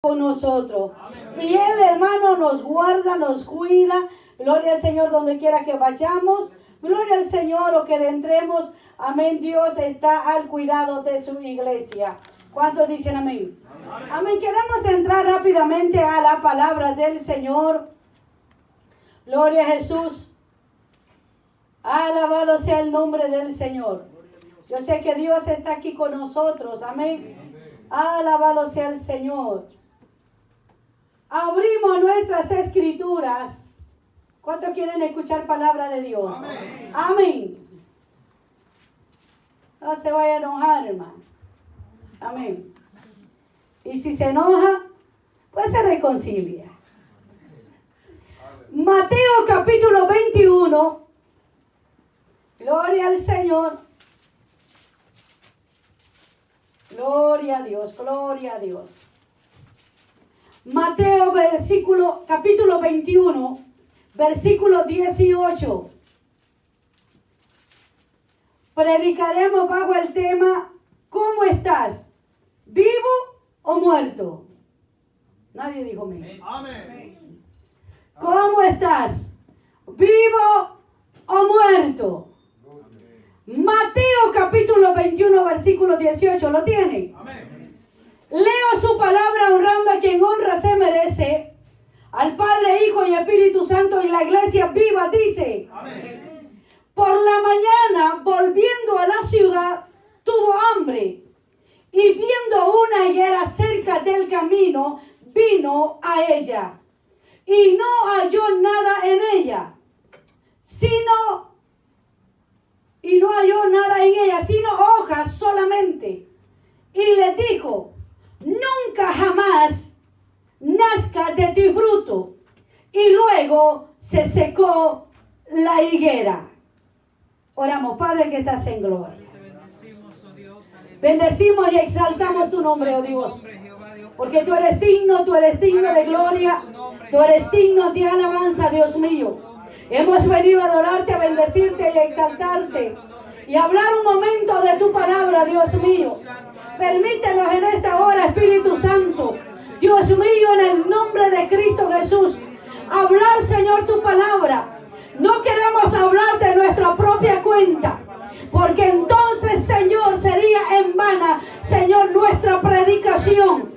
con nosotros. Y Él, hermano, nos guarda, nos cuida. Gloria al Señor donde quiera que vayamos. Gloria al Señor o que entremos. Amén. Dios está al cuidado de su iglesia. ¿Cuántos dicen amén? Amén. Queremos entrar rápidamente a la palabra del Señor. Gloria a Jesús. Alabado sea el nombre del Señor. Yo sé que Dios está aquí con nosotros. Amén. Alabado sea el Señor. Abrimos nuestras escrituras. ¿Cuántos quieren escuchar palabra de Dios? Amén. Amén. No se vaya a enojar, hermano. Amén. Y si se enoja, pues se reconcilia. Mateo capítulo 21. Gloria al Señor. Gloria a Dios, gloria a Dios. Mateo capítulo 21, versículo 18. Predicaremos bajo el tema, ¿cómo estás? ¿Vivo o muerto? Nadie dijo amén. Amén. ¿Cómo estás? ¿Vivo o muerto? Mateo capítulo 21, versículo 18. ¿Lo tienen? Amén. Leo su palabra honrando a quien honra se merece. Al Padre, Hijo y Espíritu Santo, y la iglesia viva dice. Amén. Por la mañana, volviendo a la ciudad, tuvo hambre. Y viendo una higuera cerca del camino, vino a ella. Y no halló nada en ella, sino hojas solamente. Y le dijo, nunca jamás nazca de ti fruto. Y luego se secó la higuera. Oramos, Padre que estás en gloria. Bendecimos y exaltamos tu nombre, oh Dios. Porque tú eres digno de gloria. Tú eres digno de alabanza, Dios mío. Hemos venido a adorarte, a bendecirte y a exaltarte. Y hablar un momento de tu palabra, Dios mío. Permítenos en esta hora, Espíritu Santo. Dios mío, en el nombre de Cristo Jesús. Hablar, Señor, tu palabra. No queremos hablar de nuestra propia cuenta. Porque entonces, Señor, sería en vana, Señor, nuestra predicación.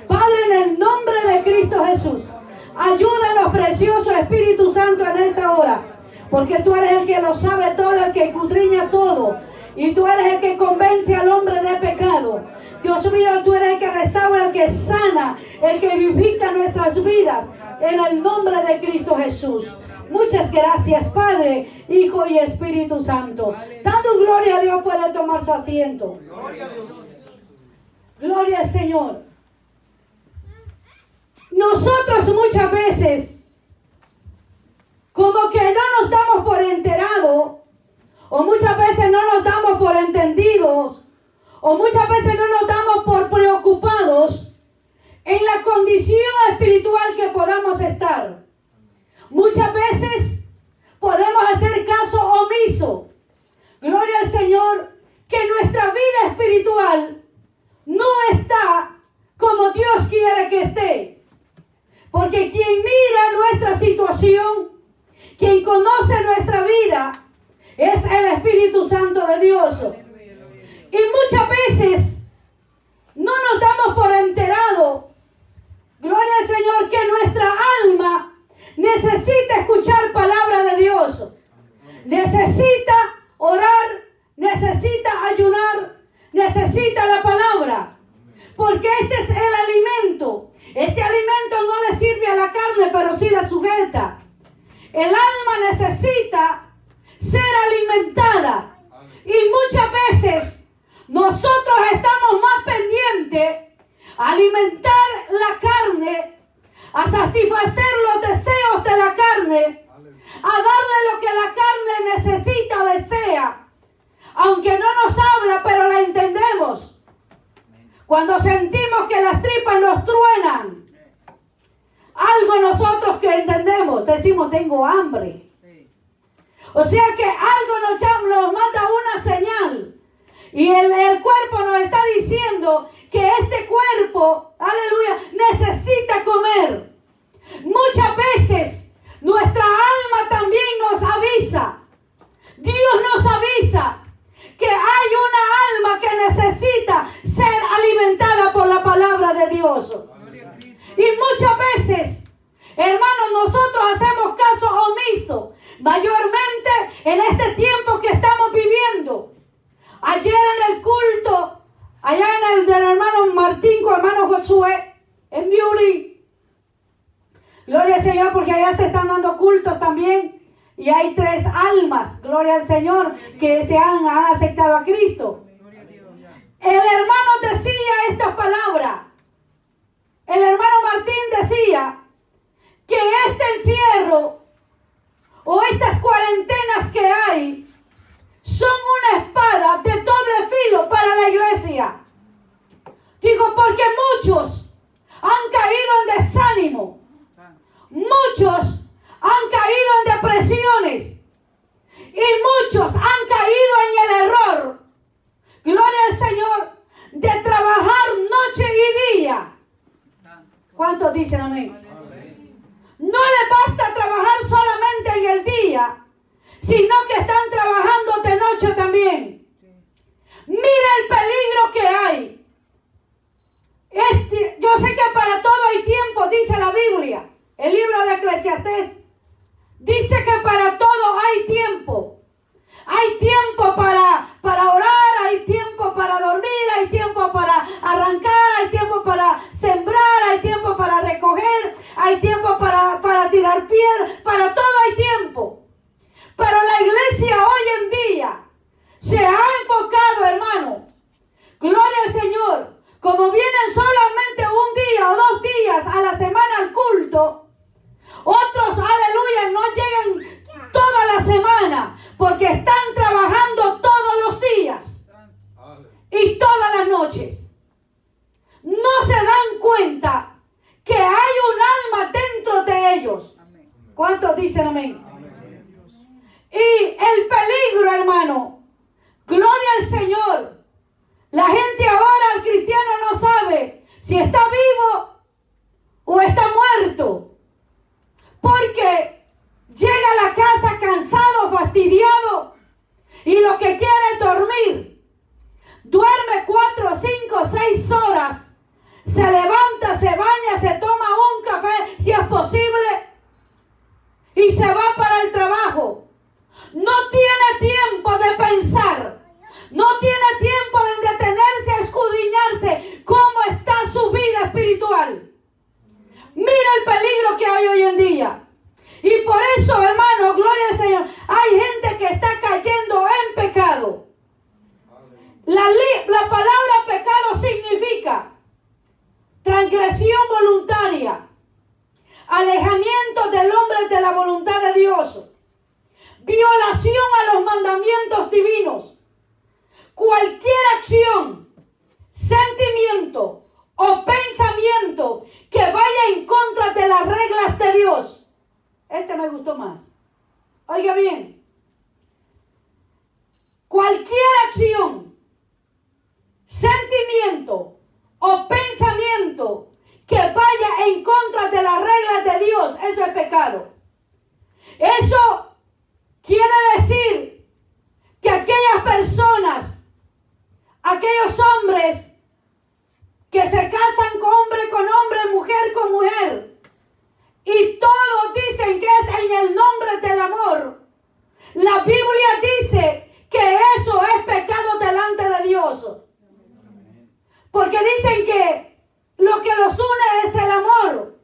Padre, en el nombre de Cristo Jesús. Ayúdanos, precioso Espíritu Santo, en esta hora. Porque tú eres el que lo sabe todo, el que escudriña todo. Y tú eres el que convence al hombre de pecado. Dios mío, tú eres el que restaura, el que sana, el que vivifica nuestras vidas. En el nombre de Cristo Jesús. Muchas gracias, Padre, Hijo y Espíritu Santo. Dando gloria a Dios, puede tomar su asiento. Gloria a Dios. Gloria al Señor. Nosotros muchas veces, como que no nos damos por enterado, o muchas veces no nos damos por entendidos, o muchas veces no nos damos por preocupados en la condición espiritual que podamos estar. Muchas veces podemos hacer caso omiso. Gloria al Señor, que nuestra vida espiritual no está como Dios quiere que esté. Porque quien mira nuestra situación, quien conoce nuestra vida, es el Espíritu Santo de Dios. Y muchas veces no nos damos por enterado, gloria al Señor, que nuestra alma necesita escuchar palabra de Dios. Necesita orar, necesita ayunar, necesita la palabra. Porque este es el alimento. Este alimento no le sirve a la carne, pero sí la sujeta. El alma necesita ser alimentada. Y muchas veces nosotros estamos más pendientes a alimentar la carne, a satisfacer los deseos de la carne, a darle lo que la carne necesita o desea. Aunque no nos habla, pero la entendemos. Cuando sentimos que las tripas nos truenan, algo nosotros que entendemos, decimos, tengo hambre. O sea que algo nos manda una señal. Y el cuerpo nos está diciendo que este cuerpo, aleluya, necesita comer. Muchas veces nuestra alma también nos avisa. Dios nos avisa que hay una alma que necesita ser alimentada por la palabra de Dios. Y muchas veces, hermanos, nosotros hacemos caso omiso, mayormente en este tiempo que estamos viviendo. Ayer en el culto, allá en el del hermano Martín con hermano Josué, en Beauty, gloria al Señor, porque allá se están dando cultos también. Y hay 3 almas, gloria al Señor, que se han aceptado a Cristo. El hermano decía esta palabra. El hermano Martín decía que este encierro o estas cuarentenas que hay son una espada de doble filo para la iglesia. Digo, porque muchos han caído en desánimo. Muchos han caído en depresiones. Y muchos han caído en el error, gloria al Señor, de trabajar noche y día. ¿Cuántos dicen amén? No les basta trabajar solamente en el día, sino que están trabajando de noche también. Mira el peligro que hay. Yo sé que para todo hay tiempo, dice la Biblia. El libro de Eclesiastés dice que para todo hay tiempo. Hay tiempo para orar, hay tiempo para dormir, hay tiempo para arrancar, hay tiempo para sembrar, hay tiempo para recoger, hay tiempo para tirar piedra, para todo hay tiempo. Pero la iglesia hoy en día se ha enfocado, hermano, gloria al Señor, como vienen solamente un día o 2 días a la semana al culto, otros, aleluya, no llegan toda la semana porque están trabajando todos los días y todas las noches. No se dan cuenta que hay un alma dentro de ellos. ¿Cuántos dicen amén? Y el peligro, hermano, gloria al Señor. La gente ahora, el cristiano, no sabe si está vivo o está muerto. Porque llega a la casa cansado, fastidiado, y lo que quiere es dormir. Duerme 4, 5, 6 horas. Se levanta, se baña, se toma un café, si es posible, y se va para el trabajo. No tiene tiempo de pensar. No tiene tiempo de detenerse a escudriñarse cómo está su vida espiritual. Mira el peligro que hay hoy en día. Y por eso, hermano, gloria al Señor, hay gente que está cayendo en pecado. La palabra pecado significa transgresión voluntaria, alejamiento del hombre de la voluntad de Dios, violación a los mandamientos divinos. Cualquier acción, sentimiento o pensamiento que vaya en contra de las reglas de Dios. Este me gustó más. Oiga bien. Cualquier acción, sentimiento o pensamiento que vaya en contra de las reglas de Dios, eso es pecado. Eso quiere decir que aquellas personas, aquellos hombres que se casan con hombre, mujer con mujer, y todos dicen que es en el nombre del amor, la Biblia dice que eso es pecado delante de Dios. Porque dicen que lo que los une es el amor,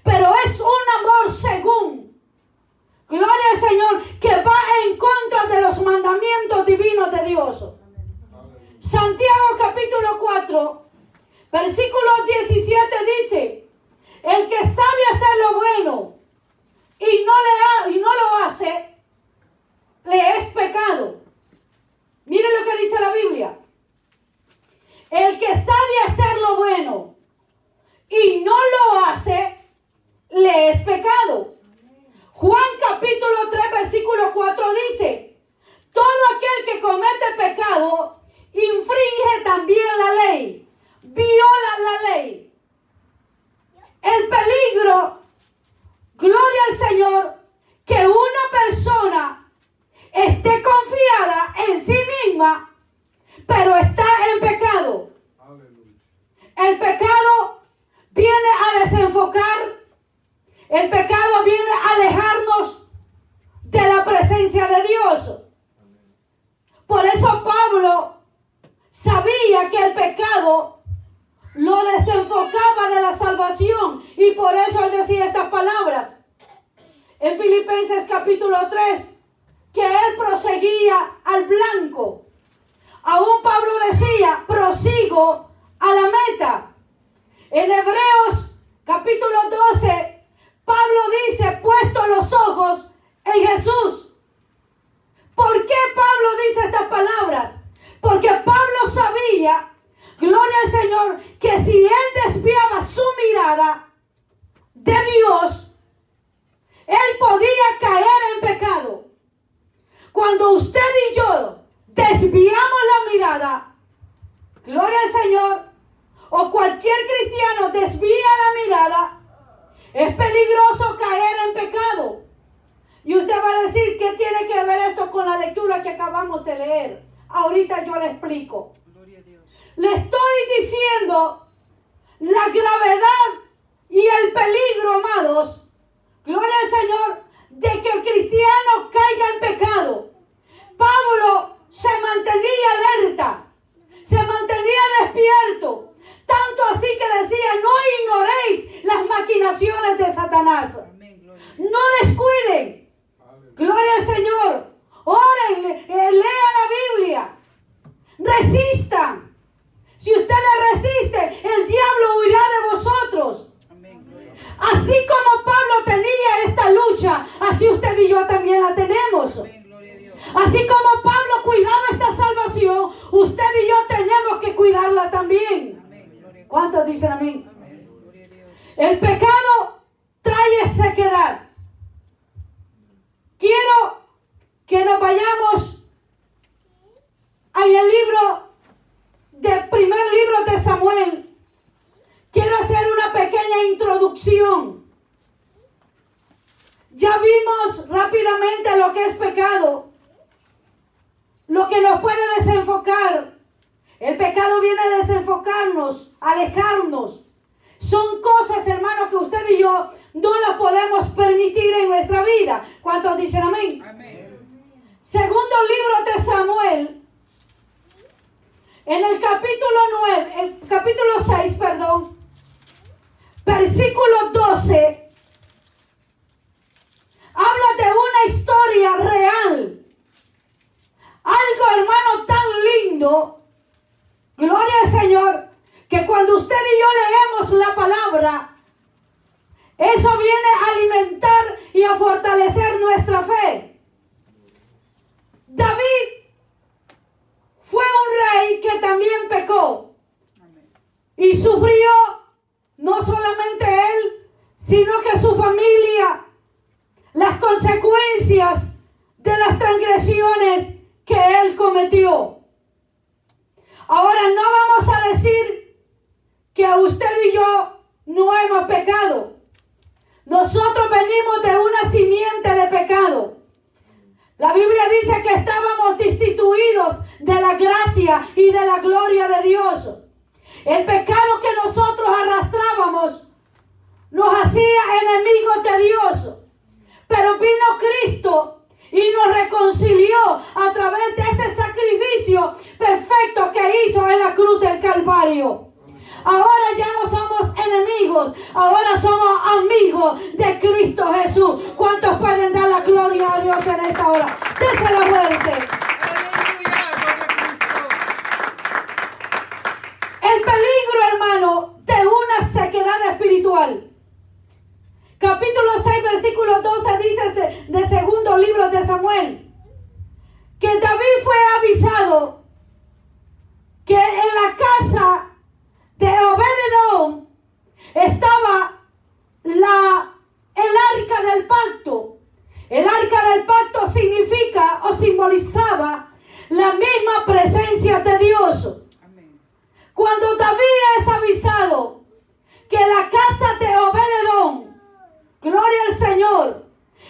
pero es un amor según, gloria al Señor, que va en contra de los mandamientos divinos de Dios. Santiago capítulo 4, versículo 17 dice: víctima, pero está en pecado. El pecado viene a desenfocar. El pecado viene a alejarnos de la presencia de Dios. Por eso Pablo sabía que el pecado lo desenfocaba de la salvación, y por eso él decía estas palabras en Filipenses capítulo 3, que él proseguía al blanco. Aún Pablo decía, prosigo a la meta. En Hebreos capítulo 12, Pablo dice, puesto los ojos en Jesús. ¿Por qué Pablo dice estas palabras? Porque Pablo sabía, gloria al Señor, que si él desviaba su mirada de Dios, él podía caer en pecado. Cuando usted y yo desviamos la mirada, gloria al Señor, o cualquier cristiano desvía la mirada, es peligroso caer en pecado. Y usted va a decir, ¿qué tiene que ver esto con la lectura que acabamos de leer? Ahorita yo le explico. Le estoy diciendo la gravedad y el peligro, amados, gloria al Señor, de que el cristiano caiga en pecado. Pablo se mantenía alerta, se mantenía despierto, tanto así que decía, no ignoréis las maquinaciones de Satanás. No descuiden. Gloria al Señor. Oren, lean la Biblia. Resistan. Si ustedes resisten, el diablo huirá de vosotros. Así como Pablo tenía esta lucha, así usted y yo también la tenemos. Así como Pablo cuidaba esta salvación, usted y yo tenemos que cuidarla también. ¿Cuántos dicen amén? El pecado trae sequedad. Quiero que nos vayamos en el primer libro de Samuel. Quiero hacer una pequeña introducción. Ya vimos rápidamente lo que es pecado, lo que nos puede desenfocar. El pecado viene a desenfocarnos, alejarnos. Son cosas, hermanos, que usted y yo no las podemos permitir en nuestra vida. ¿Cuántos dicen amén? Amén. Segundo libro de Samuel, en el capítulo 6, versículo 12, habla de una historia real. Algo, hermano, tan lindo, gloria al Señor, que cuando usted y yo leemos la palabra, eso viene a alimentar y a fortalecer nuestra fe. David fue un rey que también pecó y sufrió, no solamente él, sino que su familia, las consecuencias de las transgresiones que él cometió. Ahora no vamos a decir que usted y yo no hemos pecado. Nosotros venimos de una simiente de pecado. La Biblia dice que estábamos destituidos de la gracia y de la gloria de Dios. El pecado que nosotros arrastrábamos nos hacía enemigos de Dios. Pero vino Cristo y nos reconcilió a través de ese sacrificio perfecto que hizo en la cruz del Calvario. Ahora ya no somos enemigos, ahora somos amigos de Cristo Jesús. ¿Cuántos pueden dar la gloria a Dios en esta hora? Désela fuerte. El peligro, hermano, de una sequedad espiritual. Capítulo 6, versículo 12 dice de segundo libro de Samuel, que David fue avisado que en la casa de Obed-Edom estaba el arca del pacto. El arca del pacto significa o simbolizaba la misma presencia de Dios. Cuando David es avisado que la casa de Obed-Edom, gloria al Señor,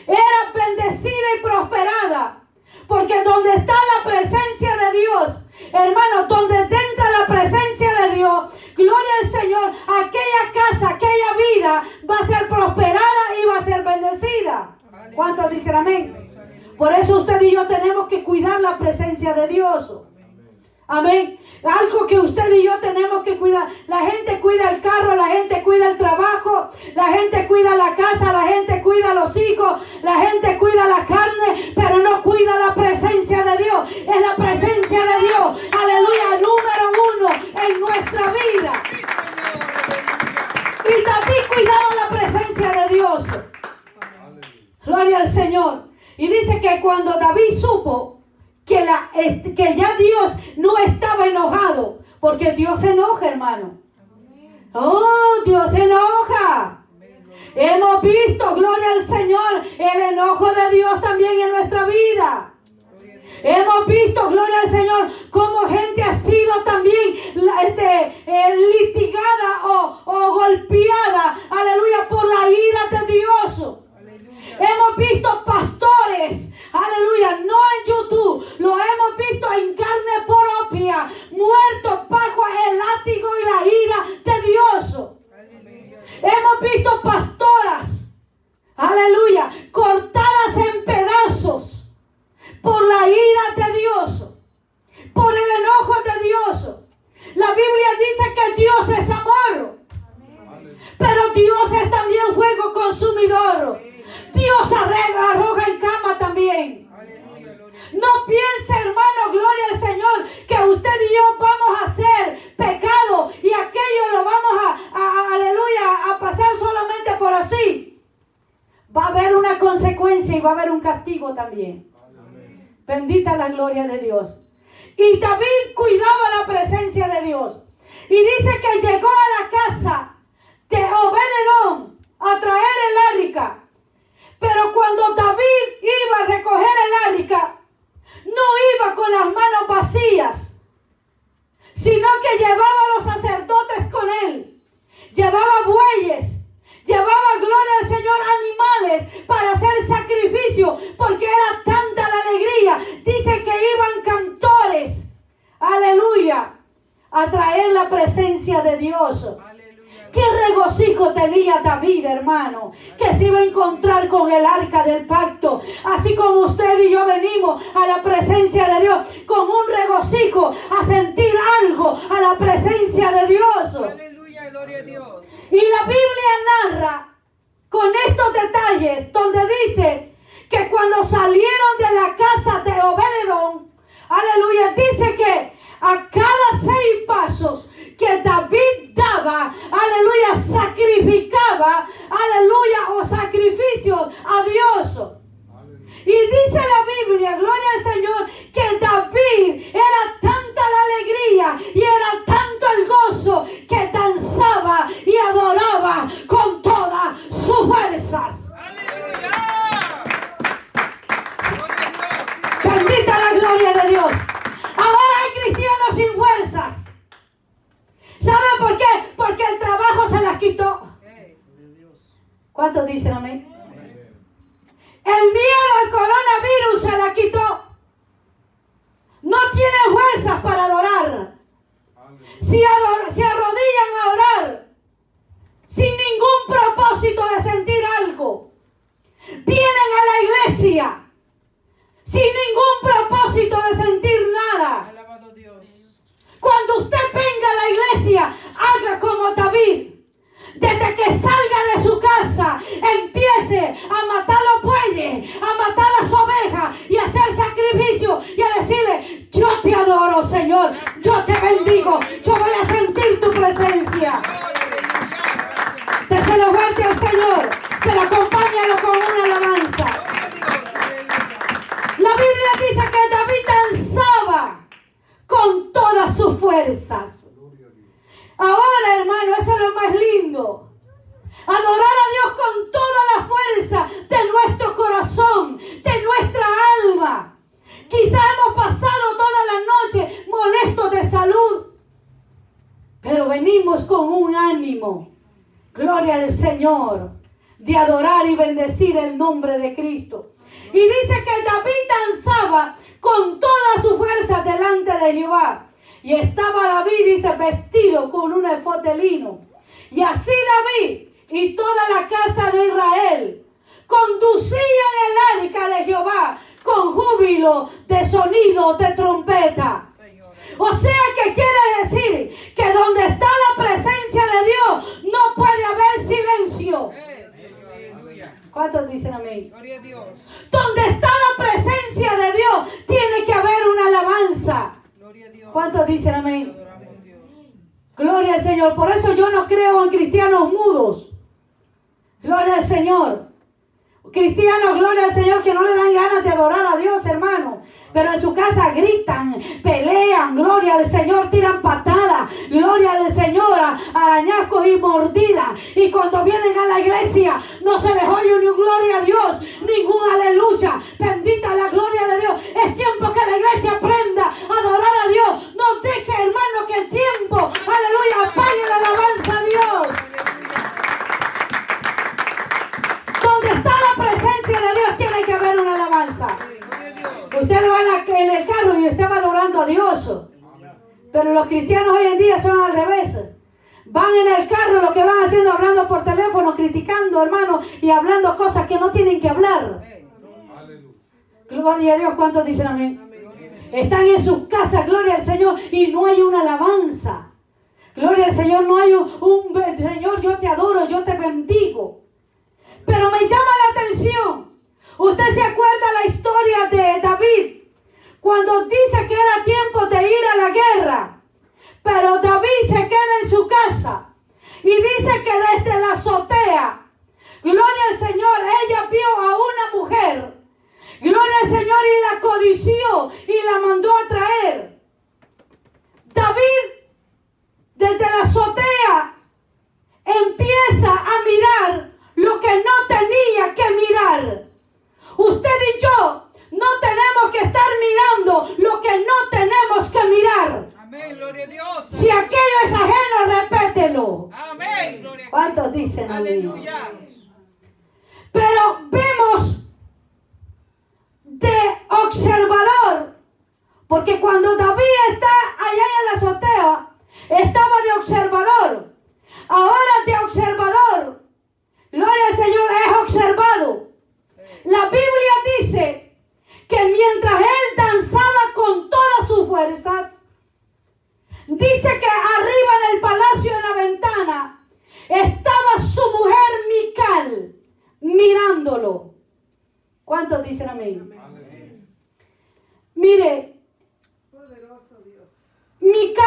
era bendecida y prosperada, porque donde está la presencia de Dios presencia de Dios. Amén. Algo que usted y yo tenemos que cuidar. La gente cuida el carro, la gente cuida el trabajo, la gente cuida la casa, la gente cuida los hijos, la gente cuida la carne, pero no cuida la presencia de Dios. Es la presencia de Dios, aleluya, número 1 en nuestra vida. Y David cuidaba la presencia de Dios. Gloria al Señor. Y dice que cuando David supo que ya Dios no estaba enojado, porque Dios se enoja, hermano. Oh, Dios se enoja. Hemos visto, gloria al Señor, el enojo de Dios también en nuestra vida. Hemos visto, gloria al Señor, cómo gente ha sido también litigada o golpeada, aleluya, por la ira de Dios. Hemos visto pastores, aleluya, no en YouTube, lo hemos visto en carne propia, muertos bajo el látigo y la ira de Dios. Hemos visto pastoras, aleluya, cortadas en pedazos por la ira de Dios, por el enojo de Dios. La Biblia dice que Dios es amor, pero Dios es también fuego consumidor. Dios arroja en cama también. No piense, hermano, gloria al Señor, que usted y yo vamos a hacer pecado y aquello lo vamos aleluya, a pasar solamente por así. Va a haber una consecuencia y va a haber un castigo también. Bendita la gloria de Dios. Y David cuidaba la presencia de Dios. Y dice que llegó a la casa de Obed-Edom a traer el arca. Pero cuando David iba a recoger el arca, no iba con las manos vacías, sino que llevaba a los sacerdotes con él. Llevaba bueyes, llevaba, gloria al Señor, animales para hacer sacrificio, porque era tanta la alegría. Dice que iban cantores, aleluya, a traer la presencia de Dios. Qué regocijo tenía David, hermano, que se iba a encontrar con el arca del pacto. Así como usted y yo venimos a la presencia de Dios con un regocijo, a sentir algo a la presencia de Dios. Aleluya, gloria a Dios. Y la Biblia narra con estos detalles donde dice que cuando salieron de la casa de Obed-Edom, aleluya, dice que a cada 6 pasos que David daba, aleluya, sacrificaba, aleluya, o sacrificios a Dios. Y dice la Biblia, gloria al Señor, que David era tanta la alegría y era tanto el gozo que danzaba y adoraba con todas sus fuerzas. Bendita la gloria de Dios. Ahora hay cristianos sin fuerzas. ¿Saben por qué? Porque el trabajo se las quitó. ¿Cuántos dicen amén? El miedo al coronavirus se la quitó. No tiene fuerzas para adorar. Se arrodillan a orar sin ningún propósito de sentir algo. Vienen a la iglesia sin ningún propósito de sentir nada. Cuando usted venga a la iglesia, haga como David. Desde que salga de su casa, empiece a matar los bueyes, a matar las ovejas y a hacer sacrificio y a decirle: yo te adoro, Señor, yo te bendigo, yo voy a sentir tu presencia. Déselo fuerte al Señor, pero acompáñalo con una alabanza. La Biblia dice que David danzaba con todas sus fuerzas. Ahora, hermano, eso es lo más lindo. Adorar a Dios con toda la fuerza de nuestro corazón, de nuestra alma. Quizá hemos pasado toda la noche molestos de salud, pero venimos con un ánimo, gloria al Señor, de adorar y bendecir el nombre de Cristo. Y dice que David danzaba con toda su fuerza delante de Jehová. Y estaba David, dice, vestido con un efod de lino. Y así David y toda la casa de Israel conducían el arca de Jehová con júbilo de sonido de trompeta. Señor. O sea que quiere decir que donde está la presencia de Dios no puede haber silencio. Señor. Aleluya. ¿Cuántos dicen amén? Gloria a Dios. Donde está la presencia de Dios tiene que haber una alabanza. Gloria a Dios. ¿Cuántos dicen amén? Adoramos a Dios. Gloria al Señor. Por eso yo no creo en cristianos mudos. Gloria al Señor. Cristianos, gloria al Señor, que no le dan ganas de adorar a Dios, hermano. Pero en su casa gritan, pelean, gloria al Señor, tiran patadas, gloria al Señor, arañazos y mordidas. Y cuando vienen a la iglesia, no se les oye ni un gloria a Dios, ningún aleluya. Bendita la gloria de Dios. Es tiempo que la iglesia aprenda a adorar a Dios. No deje, hermano, que el tiempo, aleluya, apague la alabanza a Dios. Donde está la presencia de Dios tiene que haber una alabanza. Gloria a Dios. Usted va en el carro y usted va adorando a Dios. Pero los cristianos hoy en día son al revés. Van en el carro, lo que van haciendo, hablando por teléfono, criticando, hermano, y hablando cosas que no tienen que hablar. Gloria a Dios. ¿Cuántos dicen amén? Están en sus casas, gloria al Señor, y no hay una alabanza. Gloria al Señor, no hay un Señor, yo te adoro, yo te bendigo. Pero me llama la atención. Usted se acuerda la historia de David, cuando dice que era tiempo de ir a la guerra, pero David se queda en su casa y dice que desde la azotea, gloria al Señor, ella vio a una mujer, gloria al Señor, y la codició y la mandó a traer. David desde la azotea empieza a mirar lo que no tenía que mirar. Usted y yo no tenemos que estar mirando lo que no tenemos que mirar. Amén. Gloria a Dios. Si aquello es ajeno, repételo. Amén. Gloria a Dios. ¿Cuántos dicen amén? Aleluya. Pero vemos de observador, porque cuando David está allá en la azotea, estaba de observador. Ahora de observador, gloria al Señor, es observado. La Biblia dice que mientras él danzaba con todas sus fuerzas, dice que arriba en el palacio, en la ventana, estaba su mujer Mical mirándolo. ¿Cuántos dicen amén? Amén. Mire, Poderoso Dios. Mical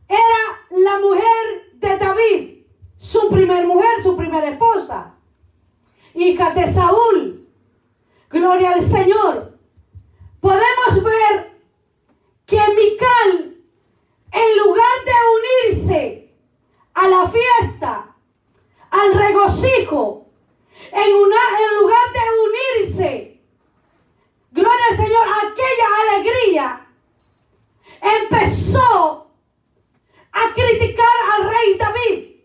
era la mujer de David, su primer mujer, su primera esposa, hija de Saúl. Gloria al Señor. Podemos ver que Mical, en lugar de unirse a la fiesta, al regocijo, en lugar de unirse, gloria al Señor, a aquella alegría, empezó a criticar al rey David.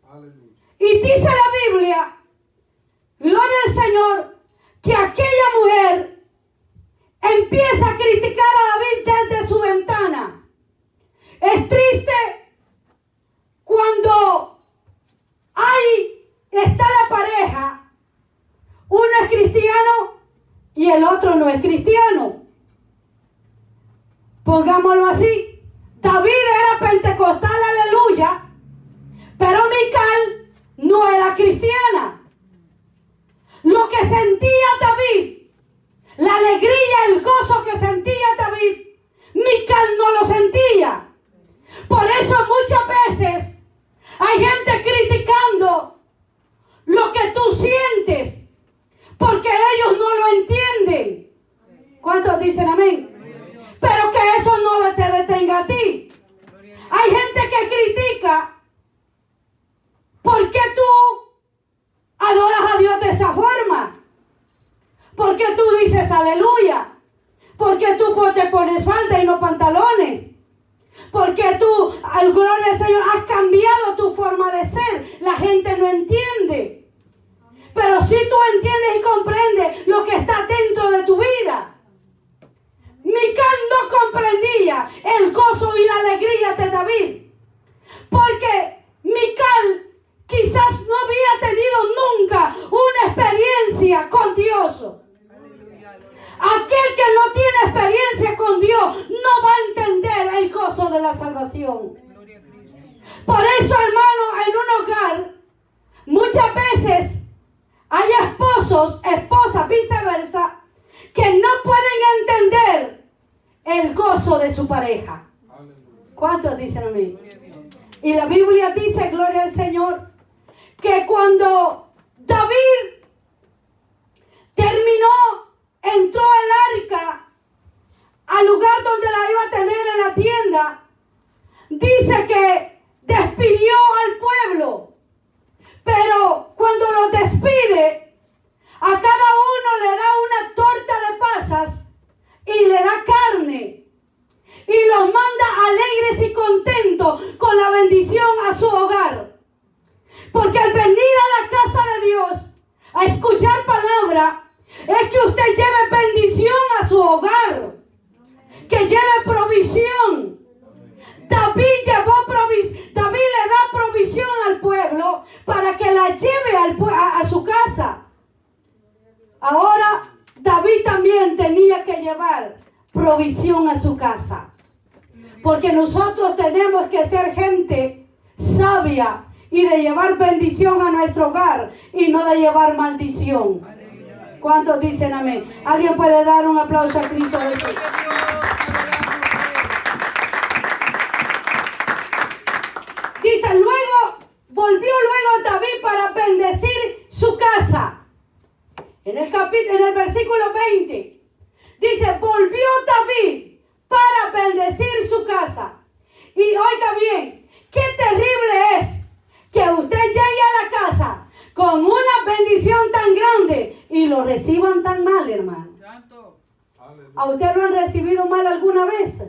Aleluya. Y dice la Biblia, gloria al Señor, que aquella mujer empieza a criticar a David desde su ventana. Es triste cuando está la pareja, uno es cristiano y el otro no es cristiano. Pongámoslo así. David era pentecostal, aleluya, pero Mical no era cristiana. Lo que sentía David, la alegría, el gozo que sentía David, Mical no lo sentía. Por eso muchas veces hay gente criticando lo que tú sientes, porque ellos no lo entienden. ¿Cuántos dicen amén? Pero que eso no te detenga a ti. Hay gente que critica porque tú adoras a Dios de esa forma, porque tú dices aleluya, porque tú te pones falda y no pantalones, porque tú, al gloria al Señor, has cambiado tu forma de ser. La gente no entiende, pero si tú entiendes y comprendes lo que está dentro de tu vida. Mical no comprendía el gozo y la alegría de David, porque Mical quizás no había tenido nunca una experiencia con Dios. no va a entender el gozo de la salvación. Gloria a Cristo. Por eso, hermano, en un hogar, muchas veces hay esposos, esposas, viceversa, que no pueden entender el gozo de su pareja. ¿Cuántos dicen amén? Y la Biblia dice, gloria al Señor, que cuando David entró el arca al lugar donde la iba a tener en la tienda, dice que despidió al pueblo. Pero cuando lo despide, a cada uno le da una torta de pasas y le da carne. Y los manda alegres y contentos con la bendición a su hogar. Porque al venir a la casa de Dios a escuchar palabra, es que usted lleve bendición a su hogar. Que lleve provisión. David le da provisión al pueblo para que la lleve a su casa. Ahora David también tenía que llevar provisión a su casa. Porque nosotros tenemos que ser gente sabia y de llevar bendición a nuestro hogar y no de llevar maldición. ¿Cuántos dicen amén? ¿Alguien puede dar un aplauso a Cristo Jesús? Dice, volvió David para bendecir su casa. En el versículo 20, dice, volvió David para bendecir su casa. Y oiga bien, qué terrible es que usted llegue a la casa con una bendición tan grande y lo reciban tan mal, hermano. ¿A usted lo han recibido mal alguna vez?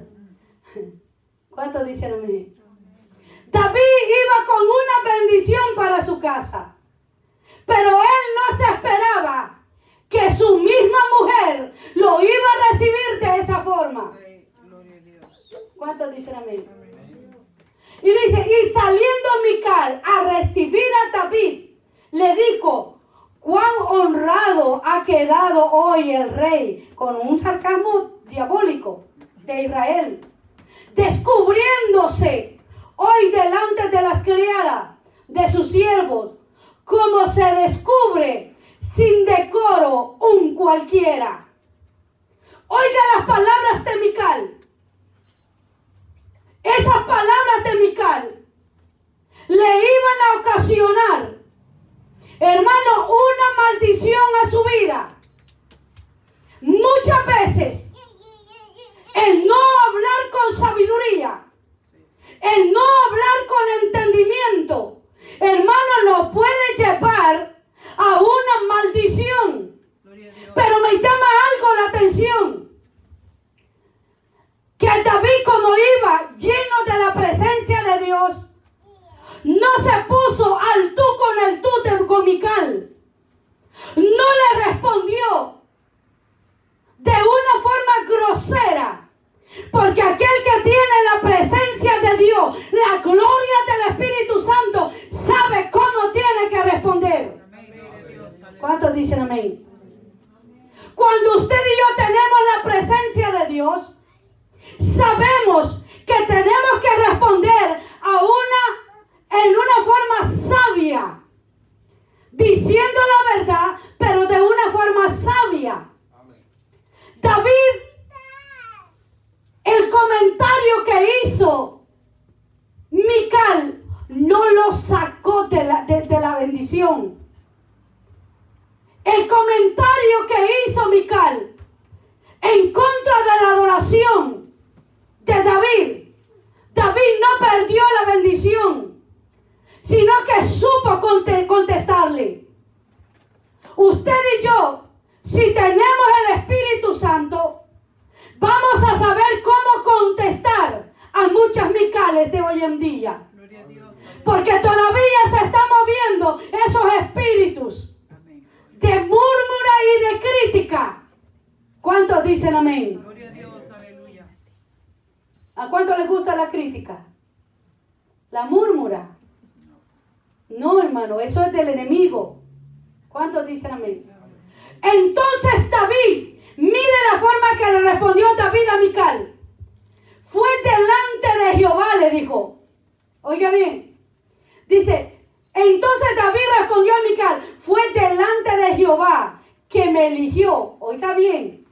¿Cuántos dicen amén? David iba con una bendición para su casa, pero él no se esperaba que su misma mujer lo iba a recibir de esa forma. ¿Cuántos dicen amén? Y dice, y saliendo Mical a recibir a David, le dijo, cuán honrado ha quedado hoy el rey, con un sarcasmo diabólico de Israel, descubriéndose hoy delante de las criadas de sus siervos, como se descubre sin decoro un cualquiera. Oiga las palabras de Mical. Esas palabras de Mical le iban a ocasionar, hermano, una maldición a su vida. Muchas veces, el no hablar con sabiduría, el no hablar con entendimiento, hermano, nos puede llevar a una maldición. Pero me llama algo la atención. Que David, como iba lleno de la presencia de Dios, no se puso al tú con el tú con Mical. No le respondió de una forma grosera. Porque aquel que tiene la presencia de Dios, la gloria del Espíritu Santo, sabe cómo tiene que responder. ¿Cuántos dicen amén? Cuando usted y yo tenemos la presencia de Dios, sabemos que tenemos que responder en una forma sabia, diciendo la verdad, pero de una forma sabia. David, el comentario que hizo Mical no lo sacó de la bendición. El comentario que hizo Mical en contra de la adoración de David no perdió la bendición, sino que supo contestarle. Usted y yo, si tenemos el Espíritu Santo, vamos a saber cómo contestar a muchas Micales de hoy en día. Porque todavía se están moviendo esos espíritus de murmura y de crítica. ¿Cuántos dicen amén? Gloria a Dios, aleluya. ¿A cuánto les gusta la crítica? La murmura. No, hermano, eso es del enemigo. ¿Cuántos dicen amén? Entonces David, mire la forma que le respondió David a Mical. fue delante de Jehová, le dijo. Oiga bien. Dice, entonces David respondió a Mical, fue delante de Jehová que me eligió. Oiga bien.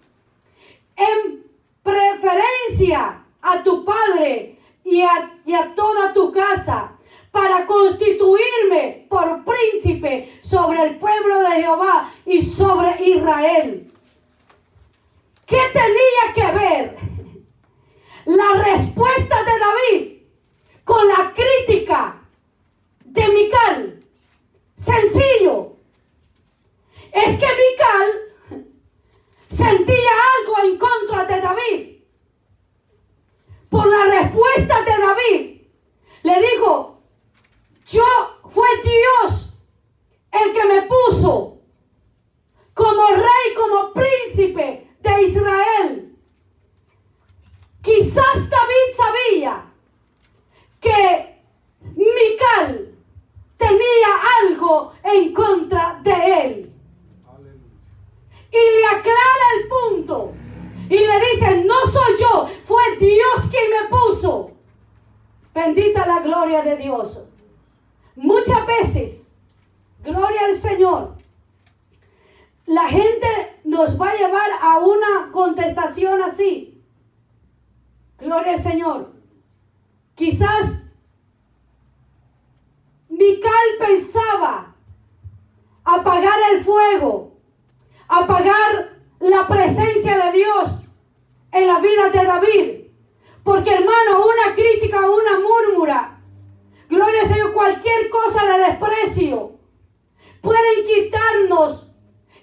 En preferencia a tu padre y a toda tu casa, para constituirme por príncipe sobre el pueblo de Jehová y sobre Israel. ¿Qué tenía que ver la respuesta de David con la crítica de Mical? Sencillo. Es que Mical sentía algo en contra de David. Por la respuesta de David, le dijo, fue Dios el que me puso como rey, como príncipe de Israel. Quizás David sabía que Mical tenía algo en contra de él. Y le aclara el punto. Y le dice, no soy yo, fue Dios quien me puso. Bendita la gloria de Dios. Muchas veces, gloria al Señor, la gente nos va a llevar a una contestación así. Gloria al Señor. Quizás Mical pensaba apagar el fuego, apagar la presencia de Dios en la vida de David. Porque, hermano, una crítica, una murmura, gloria al Señor, cualquier cosa de desprecio pueden quitarnos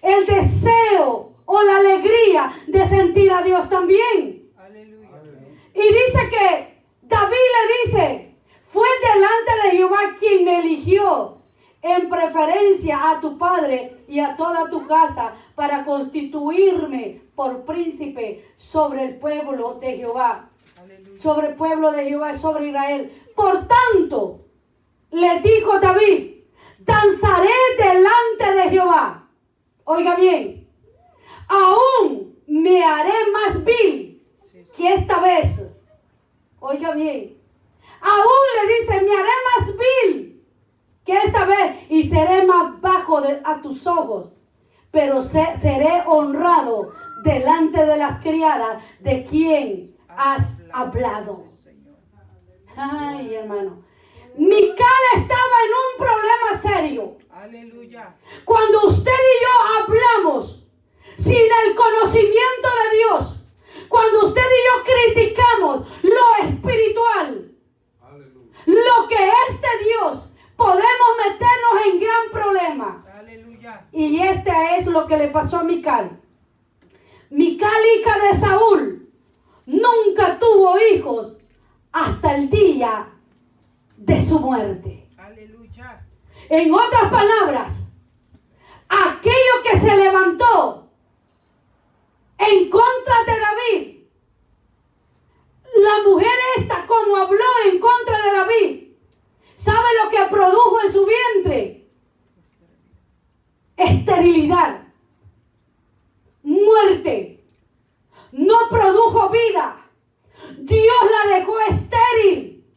el deseo o la alegría de sentir a Dios también. Aleluya. Y dice que David le dice, fue delante de Jehová quien me eligió en preferencia a tu padre y a toda tu casa para constituirme por príncipe sobre el pueblo de Jehová. Aleluya. Sobre el pueblo de Jehová y sobre Israel. Por tanto, le dijo David, danzaré delante de Jehová. Oiga bien, aún me haré más vil que esta vez. Oiga bien, aún le dice, me haré más vil que esta vez y seré más bajo a tus ojos, pero seré honrado delante de las criadas de quien has hablado. Ay, hermano. Mical estaba en un problema serio. Aleluya. Cuando usted y yo hablamos sin el conocimiento de Dios, cuando usted y yo criticamos lo espiritual, lo que es de Dios, podemos meternos en gran problema. Aleluya. Y este es lo que le pasó a Mical. Mical, hija de Saúl, nunca tuvo hijos hasta el día de su muerte. Aleluya. En otras palabras, aquello que se levantó en contra de David, la mujer esta, como habló en contra de David, ¿sabe lo que produjo en su vientre? Esterilidad, muerte. No produjo vida. Dios la dejó estéril.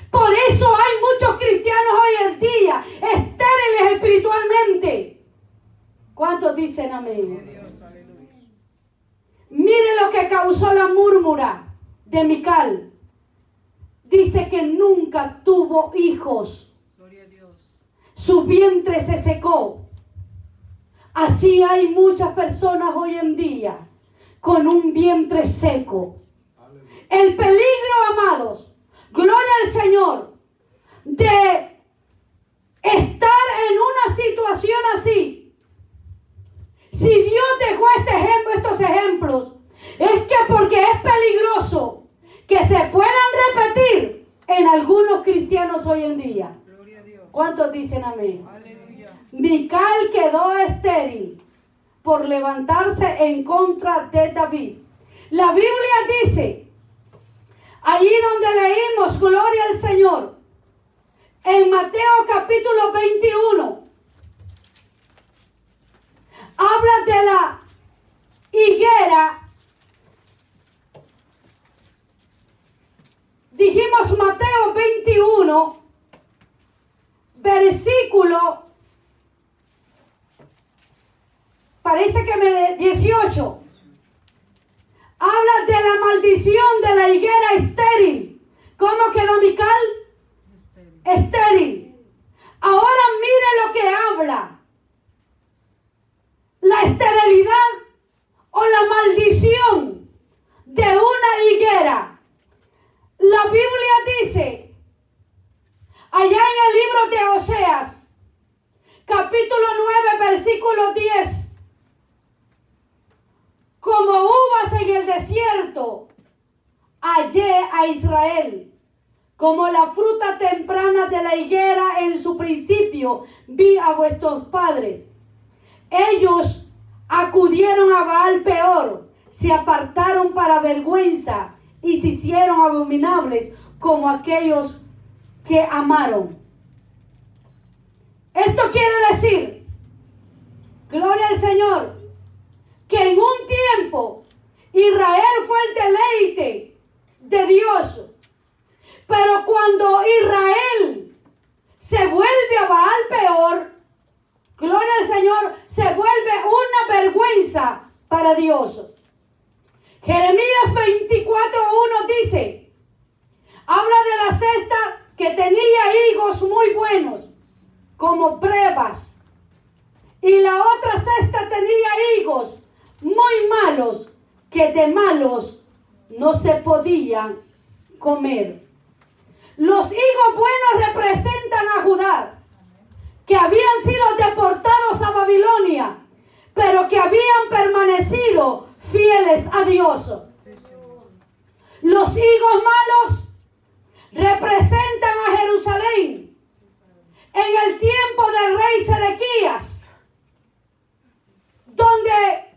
Por eso hay muchos cristianos hoy en día estériles espiritualmente. ¿Cuántos dicen amén? Mire lo que causó la murmura de Mical. Dice que nunca tuvo hijos. Gloria a Dios. Su vientre se secó. Así hay muchas personas hoy en día con un vientre seco. El peligro, amados, gloria al Señor, de estar en una situación así. Si Dios dejó estos ejemplos, es que porque es peligroso que se puedan repetir en algunos cristianos hoy en día. Gloria a Dios. ¿Cuántos dicen amén? Aleluya. Mical quedó estéril por levantarse en contra de David. La Biblia dice, allí donde leímos, gloria al Señor, en Mateo capítulo 21, habla de la higuera parece que 18. Habla de la maldición de la higuera estéril. ¿Cómo quedó Mical? Estéril. Ahora mire lo que habla. La esterilidad o la maldición de una higuera. La Biblia dice, allá en el libro de Oseas, capítulo 9, versículo 10, como uvas en el desierto, hallé a Israel, como la fruta temprana de la higuera en su principio, vi a vuestros padres. Ellos acudieron a Baal Peor, se apartaron para vergüenza y se hicieron abominables como aquellos que amaron. Esto quiere decir, gloria al Señor, que en un tiempo Israel fue el deleite de Dios. Pero cuando Israel se vuelve a Baal Peor, gloria al Señor, se vuelve una vergüenza para Dios. Jeremías 24:1 dice, habla de la cesta que tenía higos muy buenos, como brevas, y la otra cesta tenía higos muy malos, que de malos no se podían comer. Los higos buenos representan a Judá, que habían sido deportados a Babilonia, pero que habían permanecido fieles a Dios. Los higos malos representan a Jerusalén en el tiempo del rey Sedequías, donde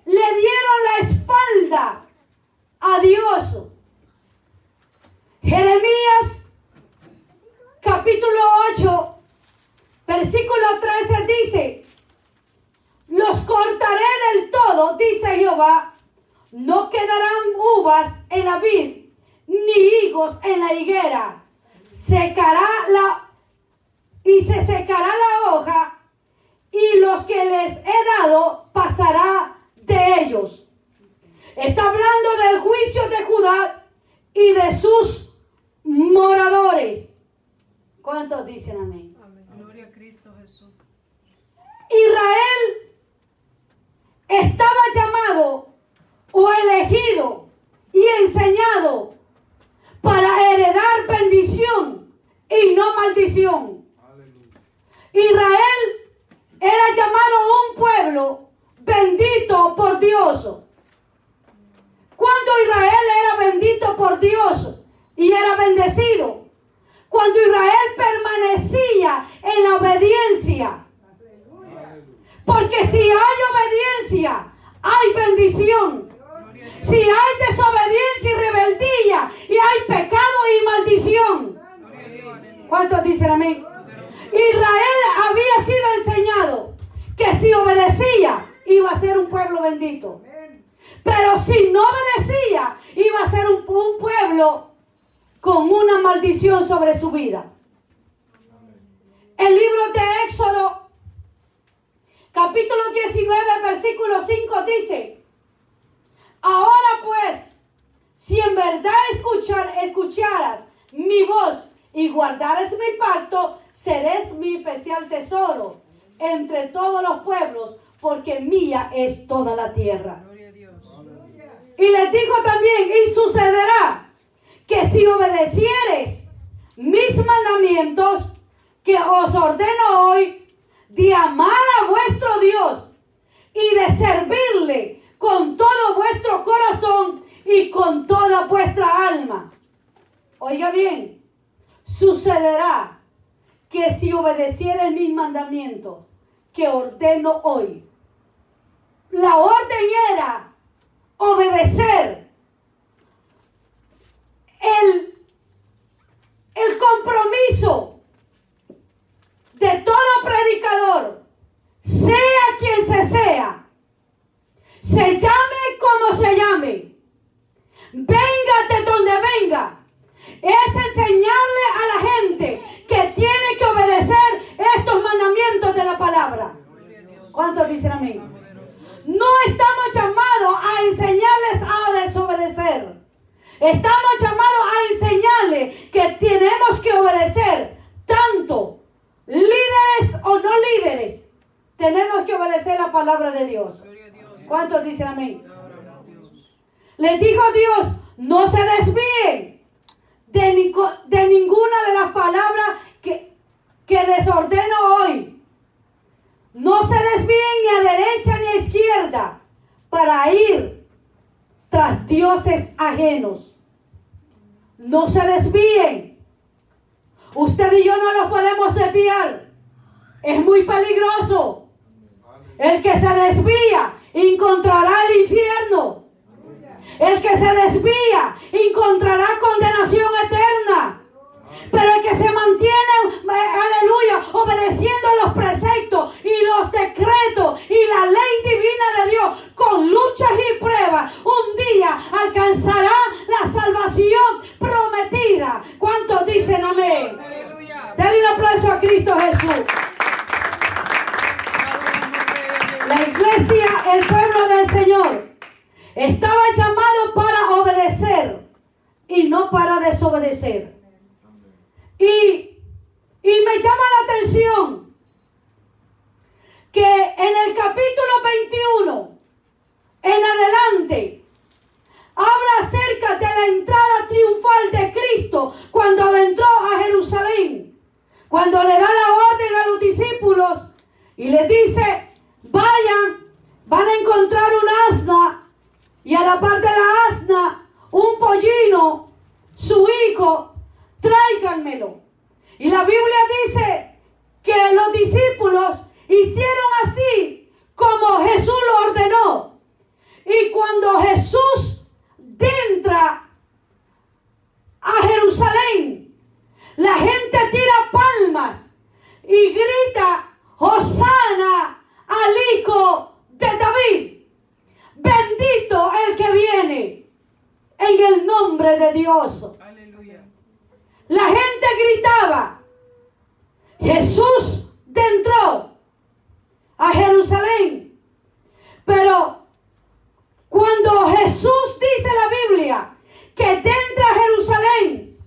le dieron la espalda a Dios. Jeremías capítulo 8, versículo 13 dice, los cortaré del todo, dice Jehová, no quedarán uvas en la vid, ni higos en la higuera. Se secará la hoja, y los que les he dado pasará de ellos. Está hablando del juicio de Judá y de sus moradores. ¿Cuántos dicen amén? Amén. Gloria a Cristo Jesús. Israel estaba llamado o elegido y enseñado para heredar bendición y no maldición. Aleluya. Israel era llamado un pueblo bendito por Dios. Cuando Israel era bendito por Dios y era bendecido, cuando Israel permanecía en la obediencia. Porque si hay obediencia, hay bendición. Si hay desobediencia y rebeldía, y hay pecado y maldición. ¿Cuántos dicen amén? Israel había sido enseñado que si obedecía, iba a ser un pueblo bendito. Pero si no obedecía, iba a ser un pueblo con una maldición sobre su vida. El libro de Éxodo, capítulo 19, versículo 5 dice, ahora pues, si en verdad escucharas mi voz y guardares mi pacto, seréis mi especial tesoro entre todos los pueblos, porque mía es toda la tierra. Gloria a Dios. Y les digo también, y sucederá que si obedecieres mis mandamientos que os ordeno hoy, de amar a vuestro Dios y de servirle con todo vuestro corazón y con toda vuestra alma. Oiga bien, sucederá que si obedecieres mis mandamientos que ordeno hoy. La orden era obedecer. El compromiso de todo predicador, sea quien se llame como se llame, venga de donde venga, es enseñarle a la gente que tiene que obedecer estos mandamientos de la palabra. ¿Cuántos dicen amén? No estamos llamados a enseñarles a desobedecer. Estamos llamados a enseñarles que tenemos que obedecer. Tanto líderes o no líderes, tenemos que obedecer la palabra de Dios. ¿Cuántos dicen amén? Les dijo Dios, no se desvíen de ninguna de las palabras que les ordeno hoy. No se desvíen ni a derecha ni a izquierda para ir tras dioses ajenos. No se desvíen. Usted y yo no los podemos desviar. Es muy peligroso. El que se desvía encontrará el infierno. El que se desvía encontrará condenación eterna. Pero el que se mantiene, aleluya, obedeciendo los preceptos y los decretos y la ley divina de Dios con luchas y pruebas, un día alcanzará la salvación prometida. ¿Cuántos dicen amén? Dale un aplauso a Cristo Jesús. La iglesia, el pueblo del Señor, estaba llamado para obedecer y no para desobedecer. Y me llama la atención que en el capítulo 21 en adelante habla acerca de la entrada triunfal de Cristo cuando adentró a Jerusalén, cuando le da la orden a los discípulos y les dice: vayan, van a encontrar un asna y a la par de la asna un pollino, su hijo, tráiganmelo. Y la Biblia dice que los discípulos hicieron así como Jesús lo ordenó. Y cuando Jesús entra a Jerusalén, la gente tira palmas y grita: Hosana al Hijo de David. Bendito el que viene en el nombre de Dios. La gente gritaba. Jesús entró a Jerusalén. Pero cuando Jesús dice la Biblia que entra a Jerusalén,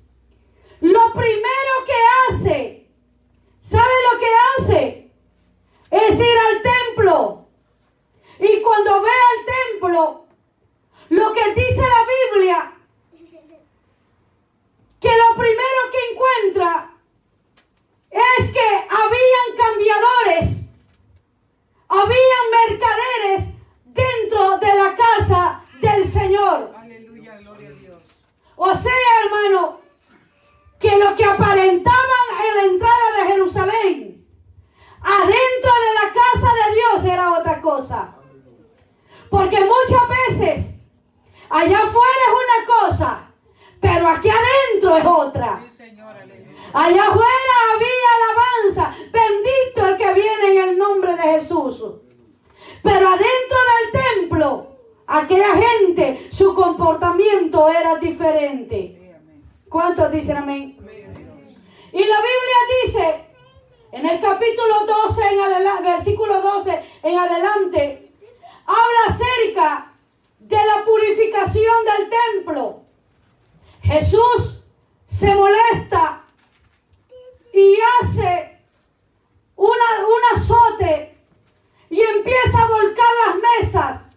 lo primero que hace, ¿sabe lo que hace? Es ir al templo. Y cuando ve al templo, lo que dice la Biblia, que lo primero que encuentra es que habían cambiadores, habían mercaderes dentro de la casa del Señor. Aleluya, gloria a Dios. O sea, hermano, que lo que aparentaban en la entrada de Jerusalén, adentro de la casa de Dios era otra cosa. Porque muchas veces allá afuera es una cosa, pero aquí adentro es otra. Sí, Señor, aleluya. Allá afuera había alabanza. Bendito el que viene en el nombre de Jesús. Pero adentro del templo, aquella gente, su comportamiento era diferente. ¿Cuántos dicen amén? Y la Biblia dice, en el capítulo 12, versículo 12 en adelante, habla acerca de la purificación del templo. Jesús se molesta y hace un azote y empieza a volcar las mesas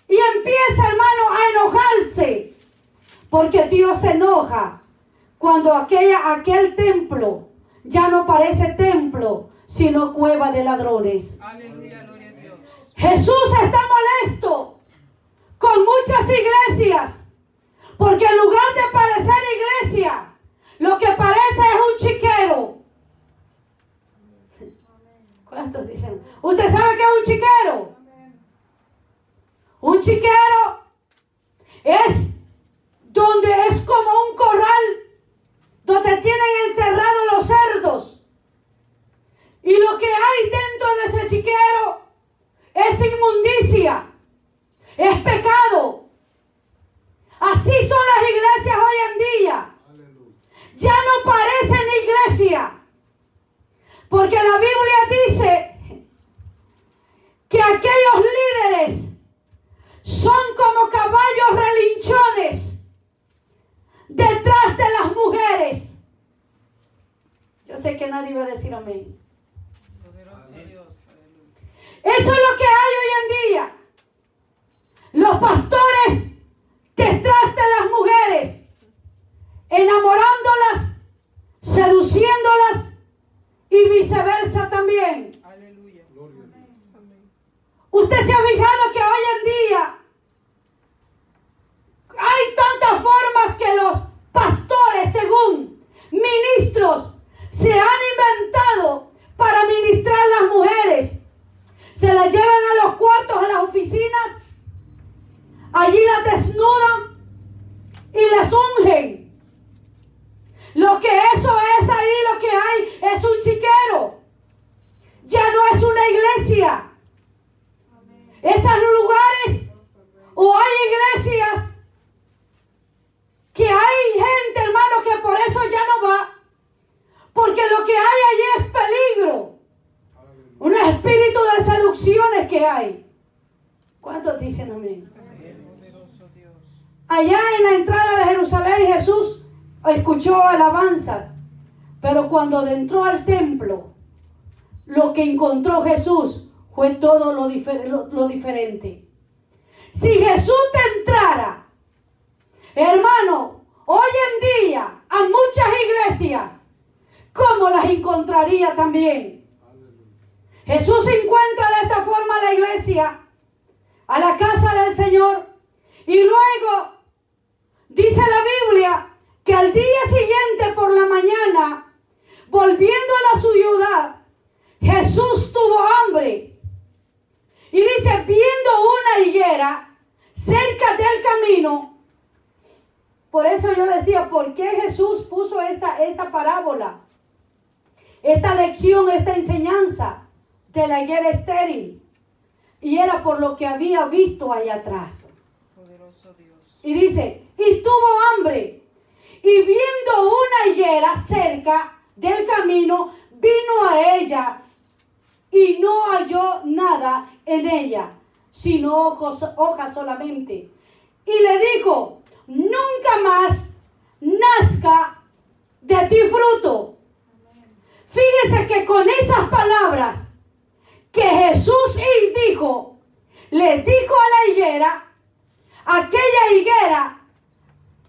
y empieza, hermano, a enojarse, porque Dios se enoja cuando aquel templo ya no parece templo, sino cueva de ladrones. Aleluya, gloria a Dios. Jesús está molesto con muchas iglesias, porque en lugar de parecer iglesia, lo que parece es un chiquero. ¿Cuántos dicen? ¿Usted sabe qué es un chiquero? Un chiquero es donde es como un corral donde tienen encerrados los cerdos. Y lo que hay dentro de ese chiquero es inmundicia, es pecado. Así son las iglesias hoy en día. Ya no parecen iglesia. Porque la Biblia dice que aquellos líderes nadie va a decir amén. Poderoso Dios. Aleluya. Eso es lo que hay hoy en día. Los pastores detrás de las mujeres, enamorándolas, seduciéndolas y viceversa también. Aleluya. Amén. Usted se ha fijado que hoy en día hay tantas formas que los pastores, según ministros, se han inventado para ministrar a las mujeres. Se las llevan a los cuartos, a las oficinas, allí las desnudan y las ungen. Lo que eso es ahí, lo que hay es un chiquero. Ya no es una iglesia. Esos lugares, o hay iglesias que hay gente, hermano, que por eso ya no va, porque lo que hay allí es peligro, un espíritu de seducciones que hay. ¿Cuántos dicen amén? Poderoso Dios. Allá en la entrada de Jerusalén Jesús escuchó alabanzas, pero cuando entró al templo, lo que encontró Jesús fue todo lo diferente. Si Jesús te entrara, hermano, hoy en día a muchas iglesias, ¿cómo las encontraría también? Jesús encuentra de esta forma a la iglesia, a la casa del Señor, y luego dice la Biblia que al día siguiente por la mañana, volviendo a la ciudad, Jesús tuvo hambre. Y dice, viendo una higuera cerca del camino. Por eso yo decía, ¿por qué Jesús puso esta parábola? Esta lección, esta enseñanza de la higuera estéril. Y era por lo que había visto allá atrás. Poderoso Dios. Y dice, y tuvo hambre. Y viendo una higuera cerca del camino, vino a ella y no halló nada en ella, sino hojas solamente. Y le dijo, nunca más nazca de ti fruto. Fíjese que con esas palabras que Jesús dijo, le dijo a la higuera, aquella higuera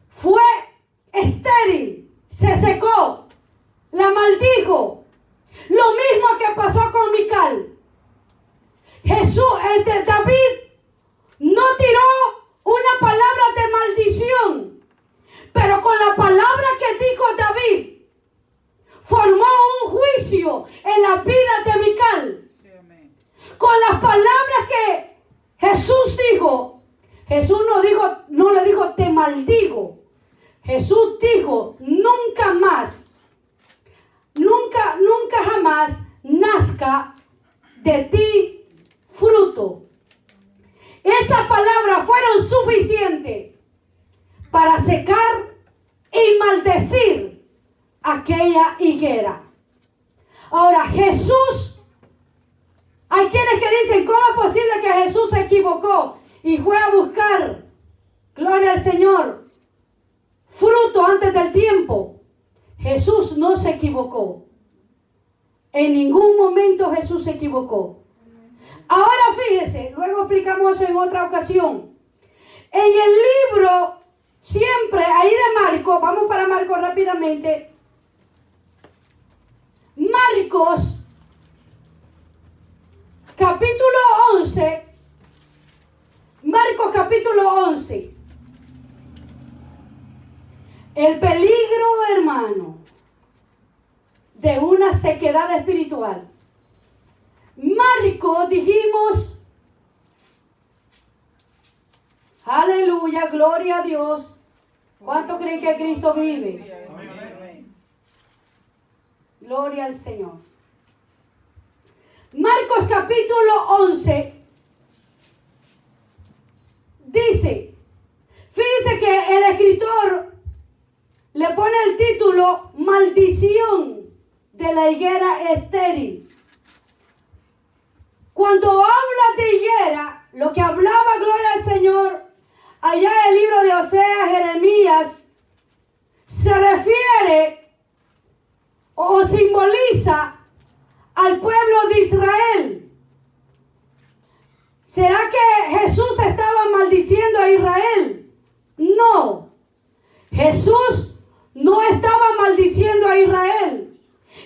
fue estéril, se secó, la maldijo. Lo mismo que pasó con Mical. David no tiró una palabra de maldición, pero con la palabra que dijo David, formó un juicio en la vida de Mical. Sí, amén. Con las palabras que Jesús dijo, Jesús no le dijo te maldigo. Jesús dijo nunca más, nunca jamás nazca de ti fruto. Esas palabras fueron suficientes para secar y maldecir aquella higuera. Ahora Jesús, hay quienes que dicen, ¿cómo es posible que Jesús se equivocó y fue a buscar, gloria al Señor, fruto antes del tiempo? Jesús no se equivocó. En ningún momento Jesús se equivocó. Ahora fíjese, luego explicamos eso en otra ocasión. En el libro, siempre ahí de Marcos, vamos para Marcos rápidamente. Marcos, capítulo 11. Marcos capítulo 11. El peligro, hermano, de una sequedad espiritual. Marcos, dijimos, aleluya, gloria a Dios. ¿Cuánto creen que Cristo vive? Amén. Gloria al Señor. Marcos capítulo 11 dice, fíjense que el escritor le pone el título maldición de la higuera estéril. Cuando habla de higuera, lo que hablaba, gloria al Señor, allá en el libro de Oseas, Jeremías, se refiere o simboliza al pueblo de Israel. ¿Será que Jesús estaba maldiciendo a Israel? No. Jesús no estaba maldiciendo a Israel.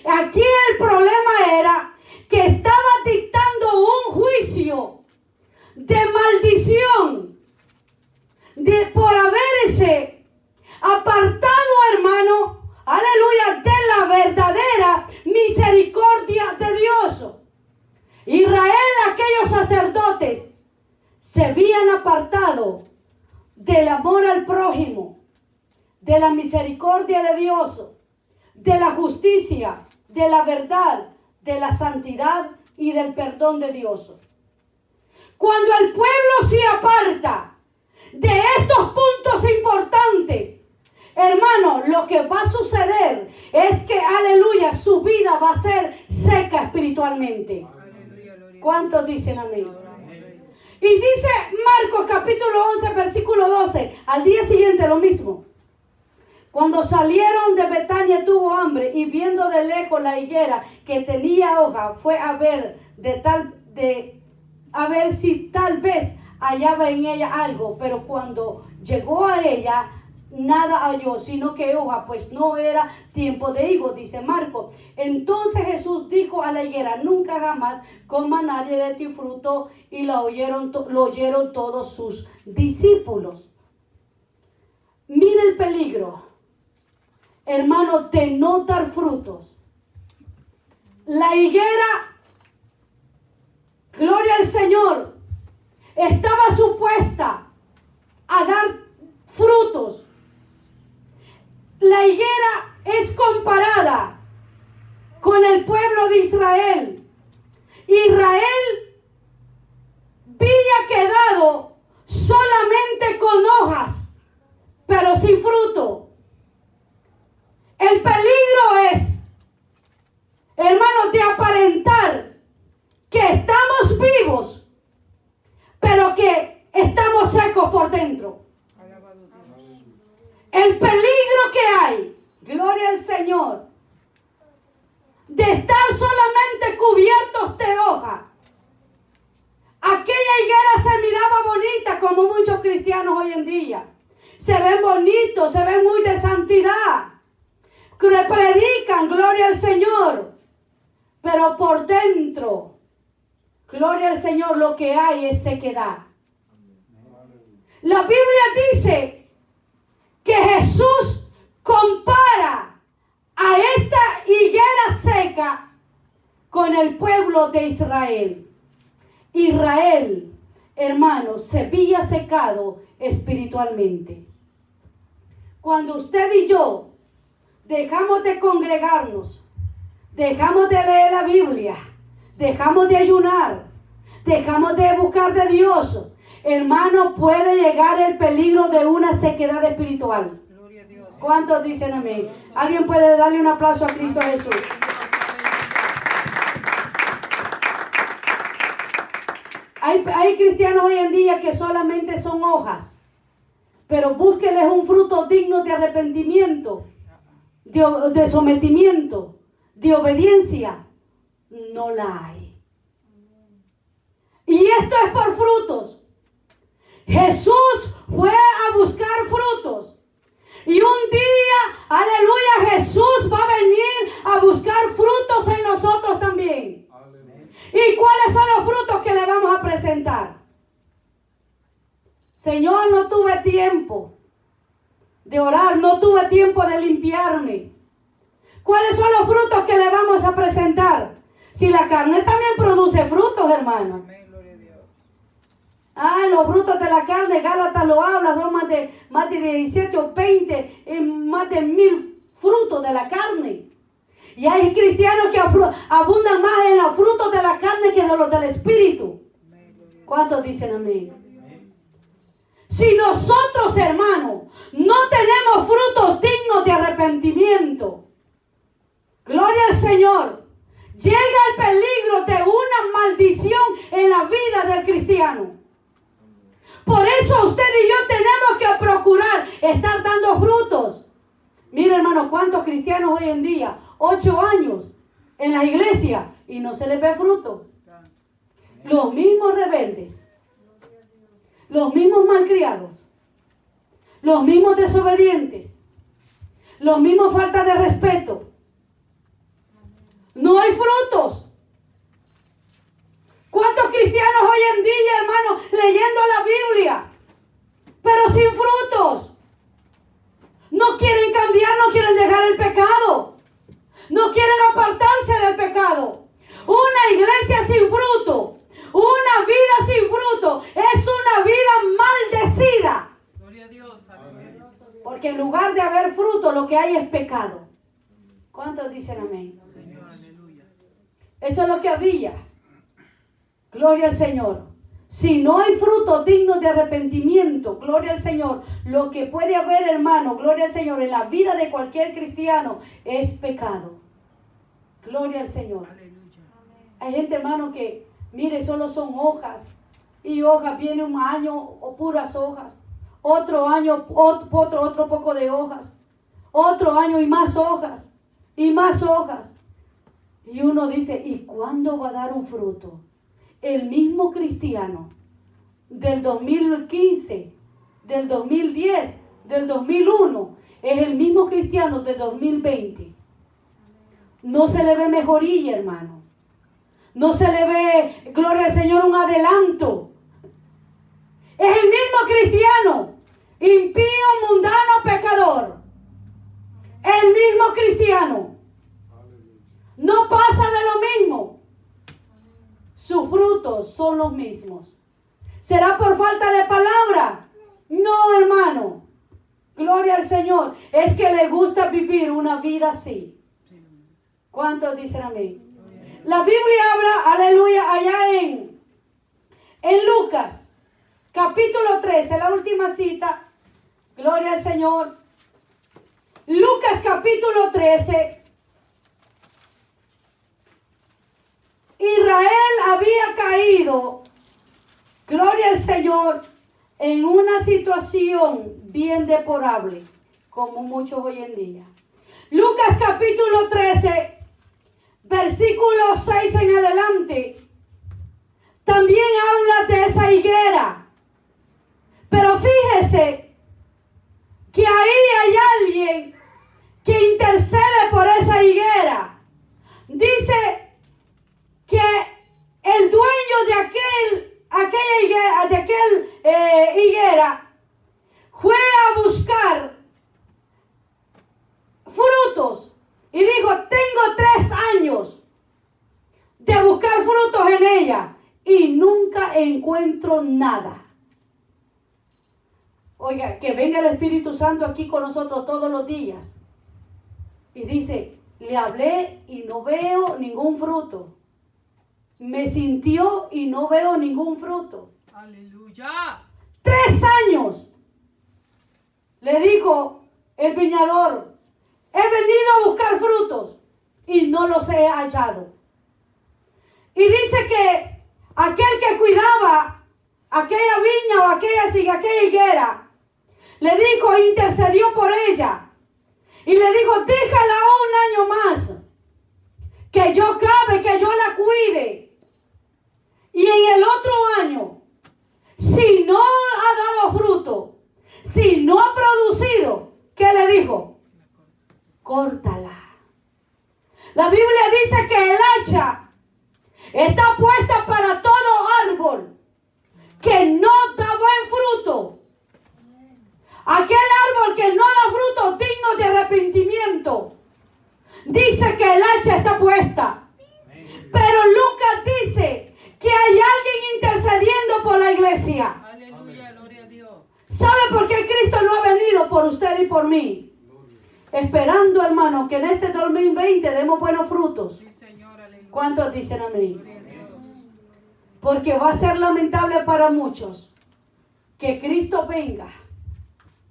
Aquí el problema era que estaba dictando un juicio de maldición por haberse apartado, hermano, aleluya, de la verdadera misericordia de Dios. Israel, aquellos sacerdotes, se habían apartado del amor al prójimo, de la misericordia de Dios, de la justicia, de la verdad, de la santidad y del perdón de Dios. Cuando el pueblo se aparta de estos puntos importantes, hermano, lo que va a suceder es que, aleluya, su vida va a ser seca espiritualmente. ¿Cuántos dicen amén? Y dice Marcos capítulo 11, versículo 12, al día siguiente lo mismo. Cuando salieron de Betania tuvo hambre y viendo de lejos la higuera que tenía hoja, fue a ver a ver si tal vez hallaba en ella algo, pero cuando llegó a ella nada halló, sino que hoja, pues no era tiempo de higos, dice Marcos. Entonces Jesús dijo a la higuera: nunca jamás coma nadie de tu fruto, y lo oyeron todos sus discípulos. Mira el peligro, hermano, de no dar frutos. La higuera, gloria al Señor, estaba supuesta a dar frutos. La higuera es comparada con el pueblo de Israel. Israel había quedado solamente con hojas, pero sin fruto. El peligro es, hermanos, de aparentar que estamos vivos, pero que estamos secos por dentro. El peligro que hay, gloria al Señor, de estar solamente cubiertos de hoja. Aquella higuera se miraba bonita, como muchos cristianos hoy en día. Se ven bonitos, se ven muy de santidad. Predican, gloria al Señor. Pero por dentro, gloria al Señor, lo que hay es sequedad. La Biblia dice que Jesús compara a esta higuera seca con el pueblo de Israel. Israel, hermanos, se había secado espiritualmente. Cuando usted y yo dejamos de congregarnos, dejamos de leer la Biblia, dejamos de ayunar, dejamos de buscar de Dios, hermano, puede llegar el peligro de una sequedad espiritual. ¿Cuántos dicen amén? ¿Alguien puede darle un aplauso a Cristo Jesús? Hay cristianos hoy en día que solamente son hojas, pero búsquenles un fruto digno de arrepentimiento, de sometimiento, de obediencia. No la hay. Y esto es por frutos. Jesús fue a buscar frutos. Y un día, aleluya, Jesús va a venir a buscar frutos en nosotros también. ¿Y cuáles son los frutos que le vamos a presentar? Señor, no tuve tiempo de orar, no tuve tiempo de limpiarme. ¿Cuáles son los frutos que le vamos a presentar? Si la carne también produce frutos, hermano. Los frutos de la carne, Gálatas lo habla, son más de 17 o 20, más de 1000 frutos de la carne. Y hay cristianos que abundan más en los frutos de la carne que de los del Espíritu. ¿Cuántos dicen amén? Si nosotros, hermanos, no tenemos frutos dignos de arrepentimiento, gloria al Señor, llega el peligro de una maldición en la vida del cristiano. Por eso usted y yo tenemos que procurar estar dando frutos. Mira, hermano, cuántos cristianos hoy en día 8 años en la iglesia y no se les ve fruto. Los mismos rebeldes, los mismos malcriados, los mismos desobedientes, los mismos falta de respeto. No hay frutos. ¿Cuántos cristianos hoy en día, hermano, leyendo la Biblia, pero sin frutos? No quieren cambiar, no quieren dejar el pecado. No quieren apartarse del pecado. Una iglesia sin fruto, una vida sin fruto, es una vida maldecida. Gloria a Dios. Amén. Porque en lugar de haber fruto, lo que hay es pecado. ¿Cuántos dicen amén? Señor, aleluya. Eso es lo que había. Gloria al Señor. Si no hay frutos dignos de arrepentimiento, gloria al Señor, lo que puede haber, hermano, gloria al Señor, en la vida de cualquier cristiano es pecado. Gloria al Señor. Aleluya. Hay gente, hermano, que, mire, solo son hojas. Y hojas, viene un año o puras hojas. Otro año, otro poco de hojas. Otro año y más hojas. Y más hojas. Y uno dice, ¿y cuándo va a dar un fruto? El mismo cristiano del 2015, del 2010, del 2001, es el mismo cristiano del 2020. No se le ve mejoría, hermano. No se le ve, gloria al Señor, un adelanto. Es el mismo cristiano, impío, mundano, pecador. El mismo cristiano. No pasa de lo mismo. Sus frutos son los mismos. ¿Será por falta de palabra? No, hermano. Gloria al Señor. Es que le gusta vivir una vida así. ¿Cuántos dicen amén? La Biblia habla, aleluya, allá en Lucas, capítulo 13, la última cita. Gloria al Señor. Lucas capítulo 13. Israel había caído, gloria al Señor, en una situación bien deplorable, como muchos hoy en día. Lucas capítulo 13, versículo 6 en adelante, también habla de esa higuera. Pero fíjese que ahí hay alguien que intercede por esa higuera. Dice que el dueño de aquella higuera fue a buscar frutos y dijo, tengo 3 años de buscar frutos en ella y nunca encuentro nada. Oiga, que venga el Espíritu Santo aquí con nosotros todos los días y dice, le hablé y no veo ningún fruto. Me sintió y no veo ningún fruto. Aleluya. 3 años. Le dijo el viñador, he venido a buscar frutos y no los he hallado. Y dice que aquel que cuidaba aquella viña o aquella higuera, le dijo, intercedió por ella. Y le dijo, déjala un año más, que yo cabe, que yo la cuide. Y en el otro año, si no ha dado fruto, si no ha producido, ¿qué le dijo? Córtala. La Biblia dice que el hacha está puesta para todo árbol que no da buen fruto. Aquel árbol que no da fruto digno de arrepentimiento. Dice que el hacha está puesta. Pero Lucas dice que hay alguien intercediendo por la iglesia. Aleluya, gloria a Dios. ¿Sabe por qué Cristo no ha venido por usted y por mí? Esperando, hermano, que en este 2020 demos buenos frutos. Sí, Señor, aleluya. ¿Cuántos dicen amén? Gloria a Dios. Porque va a ser lamentable para muchos que Cristo venga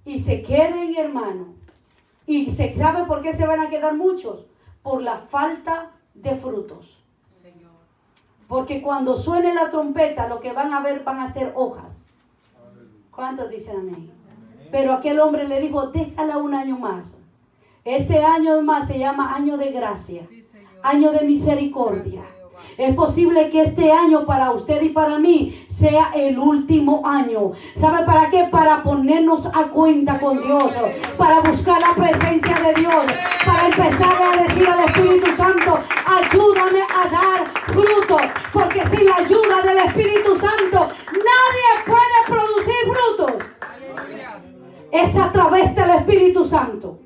y se queden, hermano. Y se sabe por qué se van a quedar muchos. Por la falta de frutos. Señor. Porque cuando suene la trompeta, lo que van a ver van a ser hojas. ¿Cuántos dicen amén? Pero aquel hombre le dijo, déjala un año más. Ese año más se llama año de gracia, Sí, Señor. año de misericordia. Es posible que este año para usted y para mí sea el último año. ¿Sabe para qué? Para ponernos a cuenta con Dios, para buscar la presencia de Dios, para empezar a decir al Espíritu Santo, ayúdame a dar fruto, porque sin la ayuda del Espíritu Santo nadie puede producir frutos. Aleluya. Es a través del Espíritu Santo.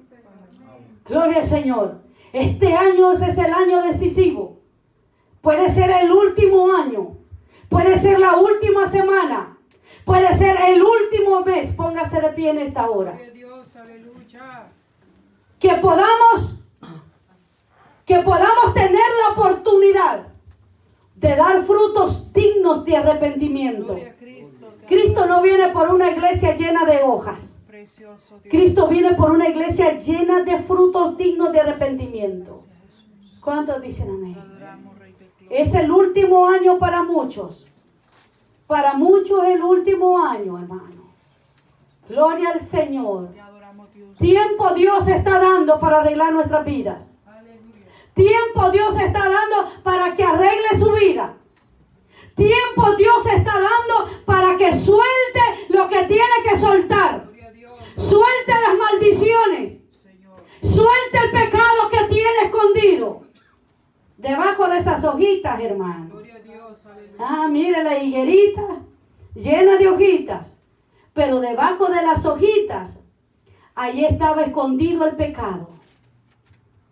Gloria al Señor. Este año es el año decisivo. Puede ser el último año. Puede ser la última semana. Puede ser el último mes. Póngase de pie en esta hora. Gloria a Dios, aleluya. Que podamos tener la oportunidad de dar frutos dignos de arrepentimiento. Gloria a Cristo. Te Cristo no viene por una iglesia llena de hojas. precioso Dios. Cristo viene por una iglesia llena de frutos dignos de arrepentimiento. ¿Cuántos dicen Te amén? adoramos, Rey de Gloria. Es el último año para muchos. Para muchos es el último año, hermano. Gloria al Señor. Te adoramos, Dios. Tiempo Dios está dando para arreglar nuestras vidas. Aleluya. Tiempo Dios está dando para que arregle su vida. Tiempo Dios está dando para que suelte lo que tiene que soltar. Gloria a Dios, Suelte las maldiciones. Señor. Suelte el pecado que tiene escondido. Debajo de esas hojitas, hermano. Gloria a Dios, aleluya. Ah, mire la higuerita llena de hojitas. Pero debajo de las hojitas, ahí estaba escondido el pecado.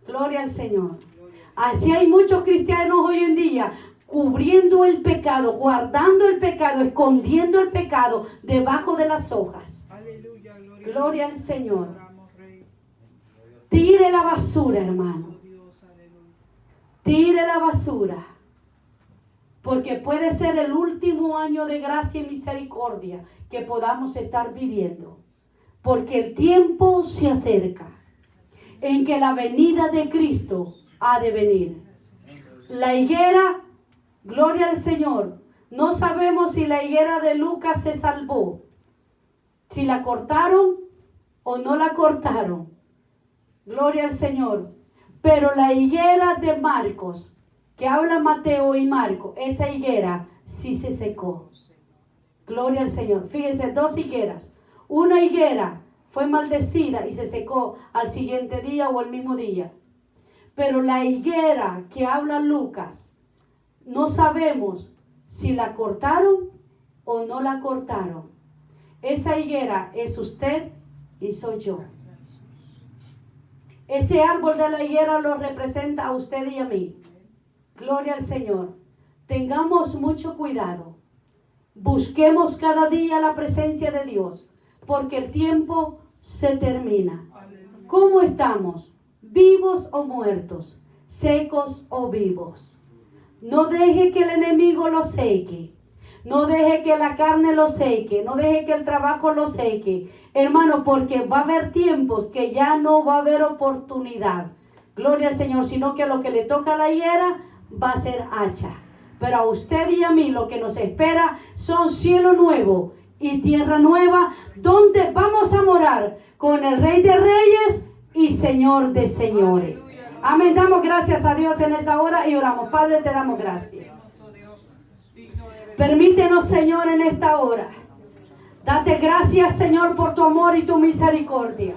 Gloria al Señor. Así hay muchos cristianos hoy en día cubriendo el pecado, guardando el pecado, escondiendo el pecado debajo de las hojas. Aleluya, gloria. Gloria a al Dios. Señor. Te adoramos, Rey. Tire la basura, hermano. Dios, aleluya. Tire la basura. Porque puede ser el último año de gracia y misericordia que podamos estar viviendo. Porque el tiempo se acerca en que la venida de Cristo ha de venir. La higuera, gloria al Señor. No sabemos si la higuera de Lucas se salvó. Si la cortaron o no la cortaron. Gloria al Señor. Pero la higuera de Marcos, que habla Mateo y Marcos, esa higuera sí se secó. Gloria al Señor. Fíjense, dos higueras. Una higuera fue maldecida y se secó al siguiente día o al mismo día. Pero la higuera que habla Lucas, no sabemos si la cortaron o no la cortaron. Esa higuera es usted y soy yo. Ese árbol de la higuera lo representa a usted y a mí. Gloria al Señor. Tengamos mucho cuidado. Busquemos cada día la presencia de Dios, porque el tiempo se termina. ¿Cómo estamos? ¿Vivos o muertos? ¿Secos o vivos? No deje que el enemigo lo seque. No deje que la carne lo seque. No deje que el trabajo lo seque. Hermano, porque va a haber tiempos que ya no va a haber oportunidad. Gloria al Señor, sino que lo que le toca a la higuera va a ser hacha. Pero a usted y a mí lo que nos espera son cielo nuevo y tierra nueva, donde vamos a morar con el Rey de Reyes y Señor de Señores. Amén. Damos gracias a Dios en esta hora y oramos. Padre, te damos gracias. Permítenos, Señor, en esta hora. Date gracias, Señor, por tu amor y tu misericordia.